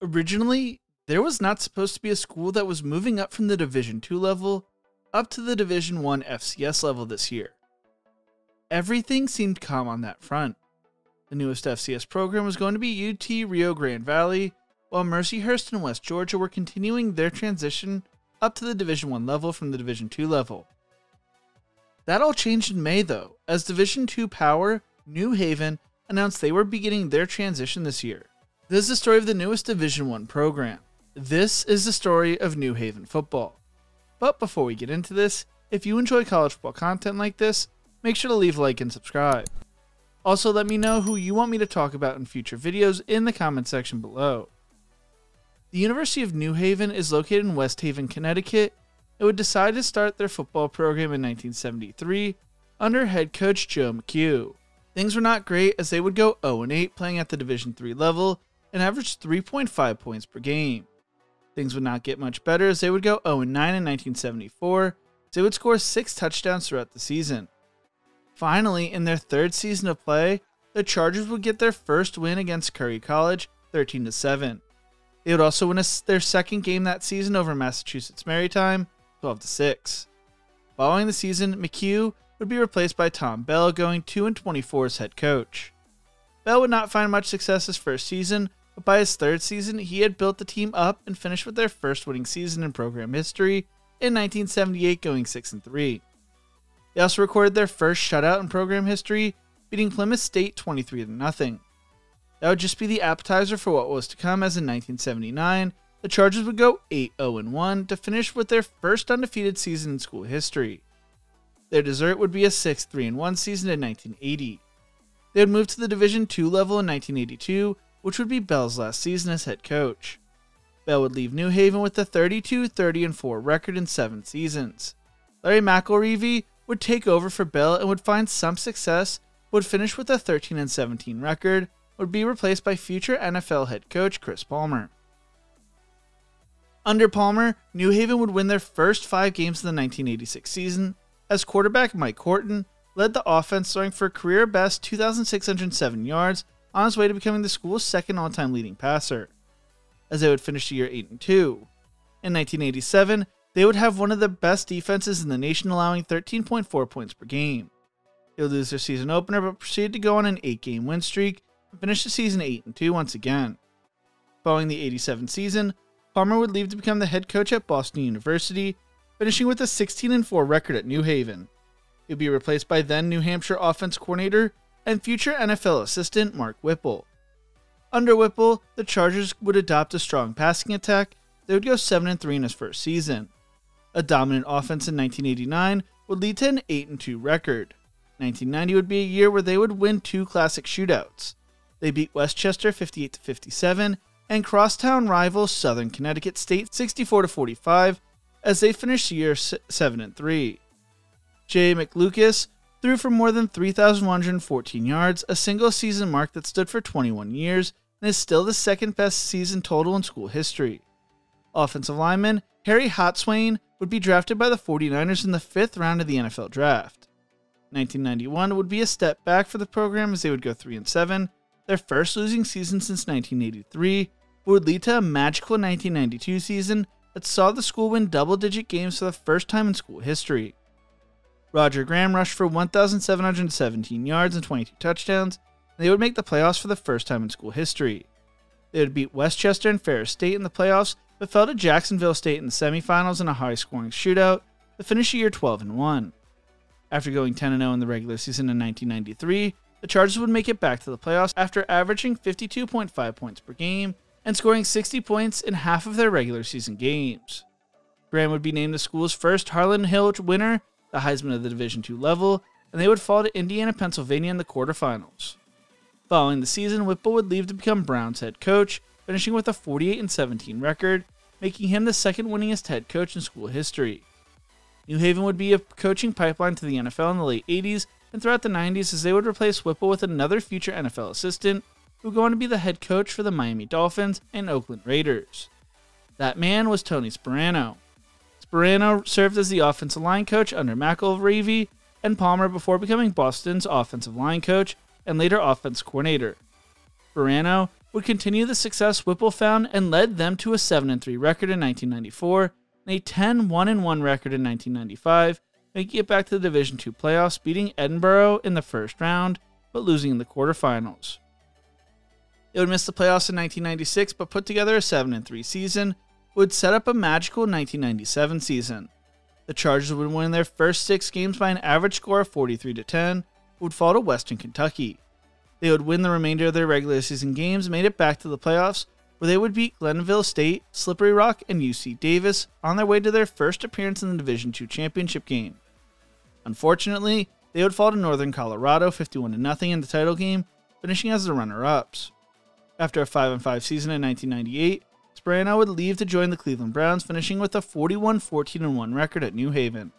Originally, there was not supposed to be a school that was moving up from the Division II level up to the Division I FCS level this year. Everything seemed calm on that front. The newest FCS program was going to be UT-Rio Grande Valley, while Mercyhurst and West Georgia were continuing their transition up to the Division I level from the Division II level. That all changed in May though, as Division II power, New Haven, announced they were beginning their transition this year. This is the story of the newest Division I program. This is the story of New Haven football. But before we get into this, if you enjoy college football content like this, make sure to leave a like and subscribe. Also, let me know who you want me to talk about in future videos in the comment section below. The University of New Haven is located in West Haven, Connecticut. It would decide to start their football program in 1973 under head coach Joe McHugh. Things were not great as they would go 0-8 playing at the Division III level and average 3.5 points per game. Things would not get much better as they would go 0-9 in 1974 as they would score 6 touchdowns throughout the season. Finally, in their third season of play, the Chargers would get their first win against Curry College, 13-7. They would also win their second game that season over Massachusetts Maritime, 12-6. Following the season, McHugh would be replaced by Tom Bell, going 2-24 as head coach. Bell would not find much success his first season, but by his third season, he had built the team up and finished with their first winning season in program history in 1978, going 6-3. They also recorded their first shutout in program history, beating Plymouth State 23-0. That would just be the appetizer for what was to come, as in 1979, the Chargers would go 8-0-1 to finish with their first undefeated season in school history. Their dessert would be a 6-3-1 season in 1980. They would move to the Division II level in 1982, which would be Bell's last season as head coach. Bell would leave New Haven with a 32-30-4 record in 7 seasons. Larry McElreavy would take over for Bell and would find some success, would finish with a 13-17 record, would be replaced by future NFL head coach Chris Palmer. Under Palmer, New Haven would win their first 5 games of the 1986 season, as quarterback Mike Horton led the offense, throwing for a career-best 2,607 yards on his way to becoming the school's second all-time leading passer, as they would finish the year 8-2. In 1987, they would have one of the best defenses in the nation, allowing 13.4 points per game. They would lose their season opener, but proceeded to go on an 8-game win streak and finish the season 8-2 once again. Following the 87 season, Palmer would leave to become the head coach at Boston University, finishing with a 16-4 record at New Haven. He would be replaced by then New Hampshire offense coordinator and future NFL assistant Mark Whipple. Under Whipple, the Chargers would adopt a strong passing attack. They would go 7-3 in his first season. A dominant offense in 1989 would lead to an 8-2 record. 1990 would be a year where they would win 2 classic shootouts. They beat Westchester 58-57 and crosstown rival Southern Connecticut State 64-45 as they finished the year 7-3. Jay McLucas threw for more than 3,114 yards, a single season mark that stood for 21 years and is still the second best season total in school history. Offensive lineman Harry Hotswain would be drafted by the 49ers in the 5th round of the NFL draft. 1991 would be a step back for the program as they would go 3-7, their first losing season since 1983, but would lead to a magical 1992 season that saw the school win double-digit games for the first time in school history. Roger Graham rushed for 1,717 yards and 22 touchdowns, and they would make the playoffs for the first time in school history. They would beat Westchester and Ferris State in the playoffs, but fell to Jacksonville State in the semifinals in a high-scoring shootout to finish the year 12-1. After going 10-0 in the regular season in 1993, the Chargers would make it back to the playoffs after averaging 52.5 points per game and scoring 60 points in half of their regular season games. Graham would be named the school's first Harlan Hill winner, the Heisman of the Division II level, and they would fall to Indiana, Pennsylvania in the quarterfinals. Following the season, Whipple would leave to become Brown's head coach, finishing with a 48-17 record, making him the second winningest head coach in school history. New Haven would be a coaching pipeline to the NFL in the late 80s and throughout the 90s as they would replace Whipple with another future NFL assistant who would go on to be the head coach for the Miami Dolphins and Oakland Raiders. That man was Tony Sperano. Sperano served as the offensive line coach under McElreavy and Palmer before becoming Boston's offensive line coach and later offense coordinator. Sperano would continue the success Whipple found and led them to a 7-3 record in 1994 and a 10-1-1 record in 1995, making it back to the Division II playoffs, beating Edinburgh in the first round, but losing in the quarterfinals. They would miss the playoffs in 1996, but put together a 7-3 season, would set up a magical 1997 season. The Chargers would win their first 6 games by an average score of 43-10, would fall to Western Kentucky. They would win the remainder of their regular season games, made it back to the playoffs, where they would beat Glenville State, Slippery Rock, and UC Davis on their way to their first appearance in the Division II championship game. Unfortunately, they would fall to Northern Colorado 51-0 in the title game, finishing as the runner-ups. After a 5-5 season in 1998, Sperano would leave to join the Cleveland Browns, finishing with a 41-14-1 record at New Haven.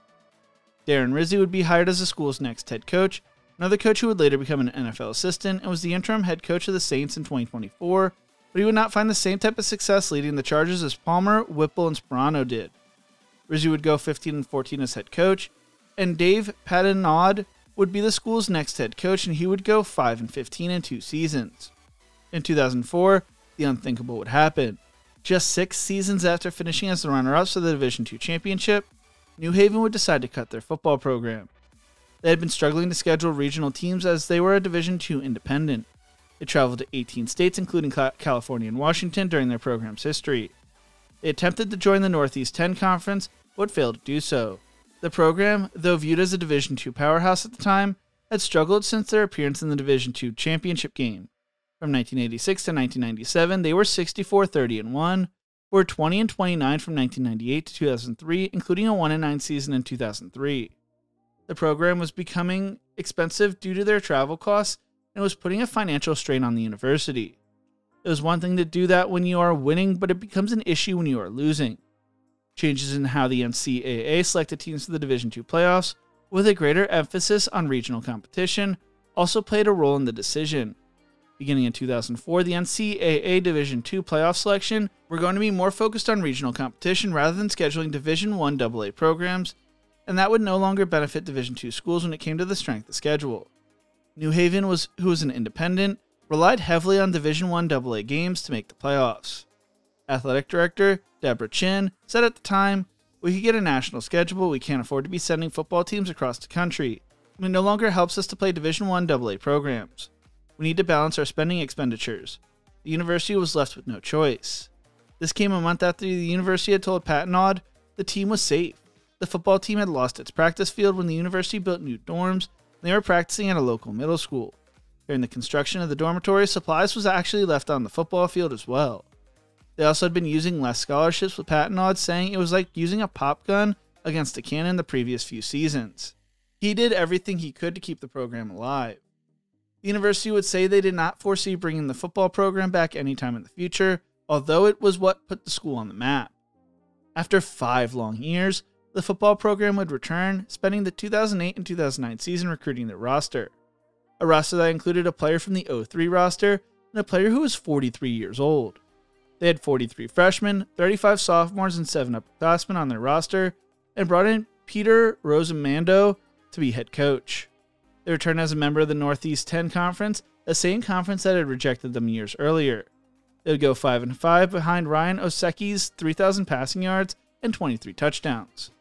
Darren Rizzi would be hired as the school's next head coach, another coach who would later become an NFL assistant and was the interim head coach of the Saints in 2024, but he would not find the same type of success leading the Chargers as Palmer, Whipple, and Sperano did. Rizzi would go 15-14 as head coach, and Dave Patenaude would be the school's next head coach, and he would go 5-15 in 2 seasons. In 2004, the unthinkable would happen. Just 6 seasons after finishing as the runner-ups of the Division II championship, New Haven would decide to cut their football program. They had been struggling to schedule regional teams as they were a Division II independent. They traveled to 18 states, including California and Washington, during their program's history. They attempted to join the Northeast 10 Conference, but failed to do so. The program, though viewed as a Division II powerhouse at the time, had struggled since their appearance in the Division II championship game. From 1986 to 1997, they were 64-30-1, were 20-29 from 1998 to 2003, including a 1-9 season in 2003. The program was becoming expensive due to their travel costs and was putting a financial strain on the university. It was one thing to do that when you are winning, but it becomes an issue when you are losing. Changes in how the NCAA selected teams for the Division II playoffs, with a greater emphasis on regional competition, also played a role in the decision. Beginning in 2004, the NCAA Division II playoff selection were going to be more focused on regional competition rather than scheduling Division I AA programs, and that would no longer benefit Division II schools when it came to the strength of schedule. New Haven, who was an independent, relied heavily on Division I AA games to make the playoffs. Athletic Director Deborah Chin said at the time, "We could get a national schedule, but we can't afford to be sending football teams across the country. It no longer helps us to play Division I AA programs. We need to balance our spending expenditures." The university was left with no choice. This came a month after the university had told Patenaude the team was safe. The football team had lost its practice field when the university built new dorms, and they were practicing at a local middle school. During the construction of the dormitory, supplies was actually left on the football field as well. They also had been using less scholarships, with Patenaude saying it was like using a pop gun against a cannon the previous few seasons. He did everything he could to keep the program alive. The university would say they did not foresee bringing the football program back anytime in the future, although it was what put the school on the map. After 5 long years, the football program would return, spending the 2008 and 2009 season recruiting their roster. A roster that included a player from the 03 roster and a player who was 43 years old. They had 43 freshmen, 35 sophomores, and 7 upperclassmen on their roster, and brought in Peter Rosamando to be head coach. They returned as a member of the Northeast 10 Conference, the same conference that had rejected them years earlier. They would go 5-5 behind Ryan Oseki's 3,000 passing yards and 23 touchdowns.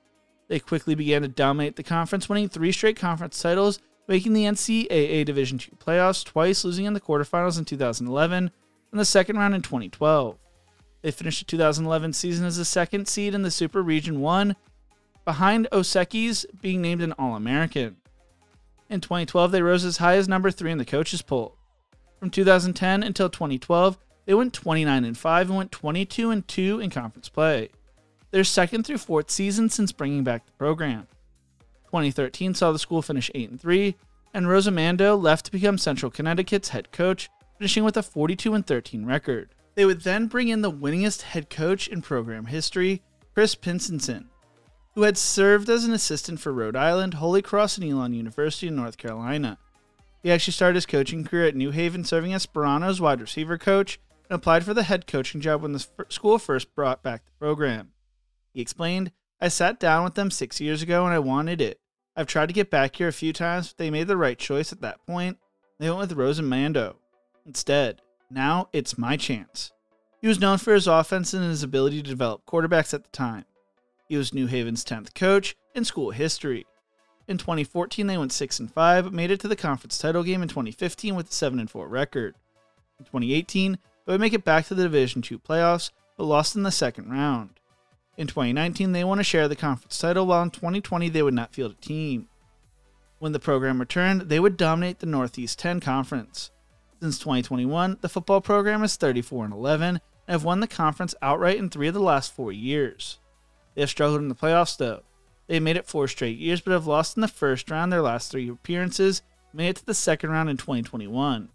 They quickly began to dominate the conference, winning 3 straight conference titles, making the NCAA Division II playoffs twice, losing in the quarterfinals in 2011 and the second round in 2012. They finished the 2011 season as the 2nd seed in the Super Region 1, behind Oseki's being named an All-American. In 2012, they rose as high as number 3 in the coaches poll. From 2010 until 2012, they went 29-5 and went 22-2 in conference play. Their 2nd through 4th season since bringing back the program. 2013 saw the school finish 8-3, and Rosamando left to become Central Connecticut's head coach, finishing with a 42-13 record. They would then bring in the winningest head coach in program history, Chris Pinsenson, who had served as an assistant for Rhode Island, Holy Cross, and Elon University in North Carolina. He actually started his coaching career at New Haven, serving as Sperano's wide receiver coach, and applied for the head coaching job when the school first brought back the program. He explained, "I sat down with them 6 years ago and I wanted it. I've tried to get back here a few times, but they made the right choice at that point. They went with Rosamando instead. Now it's my chance. He was known for his offense and his ability to develop quarterbacks at the time. He was New Haven's 10th coach in school history. In 2014, they went 6-5, but made it to the conference title game in 2015 with a 7-4 record. In 2018, they would make it back to the Division II playoffs, but lost in the second round. In 2019, they won a share of the conference title, while in 2020, they would not field a team. When the program returned, they would dominate the Northeast 10 Conference. Since 2021, the football program is 34-11 and have won the conference outright in 3 of the last 4 years. They have struggled in the playoffs though. They have made it 4 straight years but have lost in the first round their last 3 appearances, made it to the second round in 2021.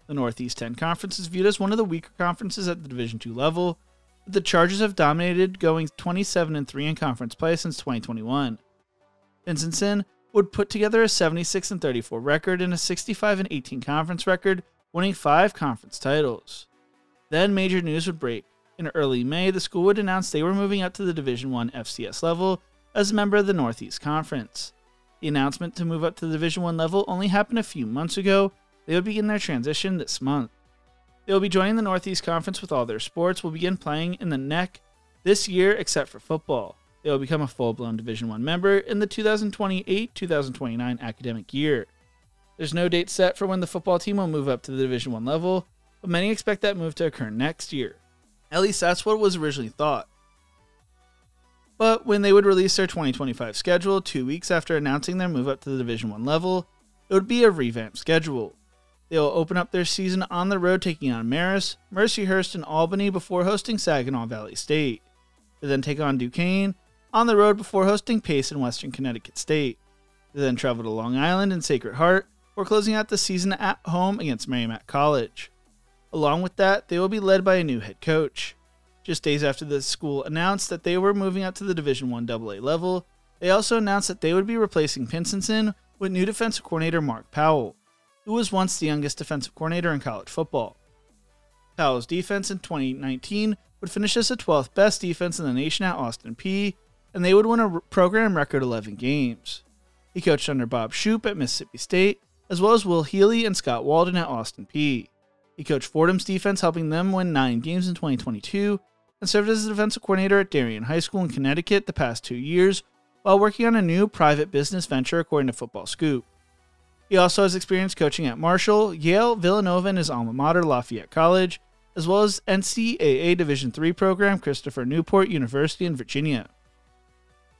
The Northeast 10 Conference is viewed as one of the weaker conferences at the Division II level, but the Chargers have dominated, going 27-3 in conference play since 2021. Vincentson would put together a 76-34 record and a 65-18 conference record, winning 5 conference titles. Then major news would break. In early May, the school would announce they were moving up to the Division I FCS level as a member of the Northeast Conference. The announcement to move up to the Division I level only happened a few months ago. They would begin their transition this month. They will be joining the Northeast Conference with all their sports, will begin playing in the NEC this year except for football. They will become a full-blown Division I member in the 2028-2029 academic year. There's no date set for when the football team will move up to the Division I level, but many expect that move to occur next year. At least that's what was originally thought. But when they would release their 2025 schedule 2 weeks after announcing their move up to the Division I level, it would be a revamped schedule. They will open up their season on the road taking on Marist, Mercyhurst, and Albany before hosting Saginaw Valley State. They then take on Duquesne on the road before hosting Pace and Western Connecticut State. They then travel to Long Island and Sacred Heart before closing out the season at home against Merrimack College. Along with that, they will be led by a new head coach. Just days after the school announced that they were moving up to the Division I AA level, they also announced that they would be replacing Pinsenson with new defensive coordinator Mark Powell, who was once the youngest defensive coordinator in college football. Powell's defense in 2019 would finish as the 12th best defense in the nation at Austin Peay, and they would win a program record 11 games. He coached under Bob Shoop at Mississippi State, as well as Will Healy and Scott Walden at Austin Peay. He coached Fordham's defense, helping them win 9 games in 2022, and served as a defensive coordinator at Darien High School in Connecticut the past 2 years, while working on a new private business venture according to Football Scoop. He also has experience coaching at Marshall, Yale, Villanova, and his alma mater, Lafayette College, as well as NCAA Division III program Christopher Newport University in Virginia.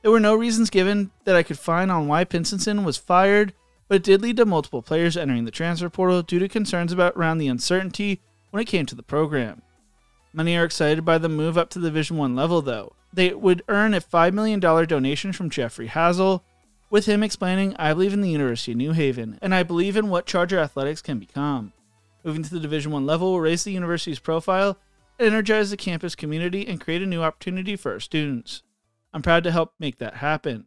There were no reasons given that I could find on why Pinsenson was fired, but it did lead to multiple players entering the transfer portal due to concerns around the uncertainty when it came to the program. Many are excited by the move up to the Division I level though. They would earn a $5 million donation from Jeffrey Hazel, with him explaining, "I believe in the University of New Haven, and I believe in what Charger athletics can become. Moving to the Division I level will raise the university's profile, energize the campus community, and create a new opportunity for our students. I'm proud to help make that happen."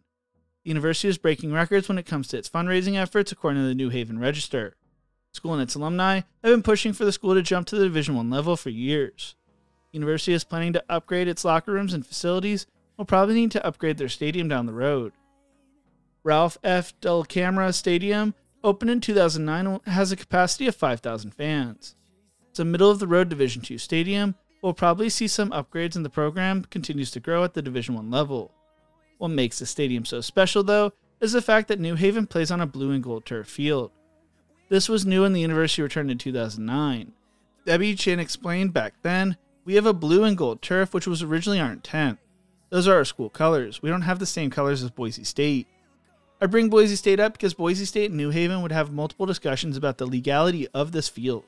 The university is breaking records when it comes to its fundraising efforts, according to the New Haven Register. The school and its alumni have been pushing for the school to jump to the Division I level for years. The university is planning to upgrade its locker rooms and facilities, and will probably need to upgrade their stadium down the road. Ralph F. Del Camera Stadium, opened in 2009, has a capacity of 5,000 fans. It's a middle-of-the-road Division II stadium. We'll probably see some upgrades, and the program continues to grow at the Division I level. What makes the stadium so special, though, is the fact that New Haven plays on a blue and gold turf field. This was new when the university returned in 2009. Debbie Chin explained back then, "We have a blue and gold turf, which was originally our intent. Those are our school colors. We don't have the same colors as Boise State." I bring Boise State up because Boise State and New Haven would have multiple discussions about the legality of this field.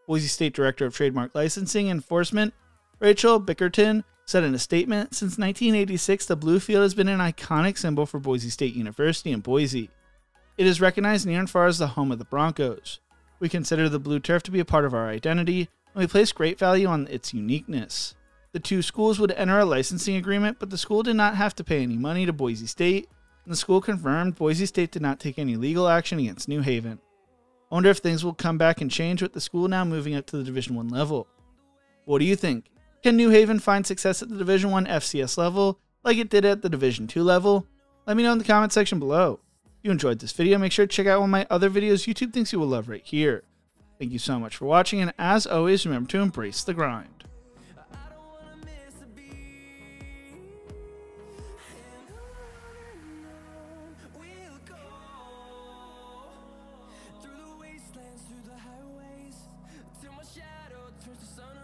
Boise State Director of Trademark Licensing and Enforcement, Rachel Bickerton, said in a statement, "Since 1986, the blue field has been an iconic symbol for Boise State University in Boise. It is recognized near and far as the home of the Broncos. We consider the blue turf to be a part of our identity, and we place great value on its uniqueness." The two schools would enter a licensing agreement, but the school did not have to pay any money to Boise State, and the school confirmed Boise State did not take any legal action against New Haven. I wonder if things will come back and change with the school now moving up to the Division I level. What do you think? Can New Haven find success at the Division I FCS level like it did at the Division II level? Let me know in the comment section below. If you enjoyed this video, make sure to check out one of my other videos YouTube thinks you will love right here. Thank Thank you so much for watching, and as always, remember to embrace the grind. Through the wastelands, through the highways, till my shadow turns to sun.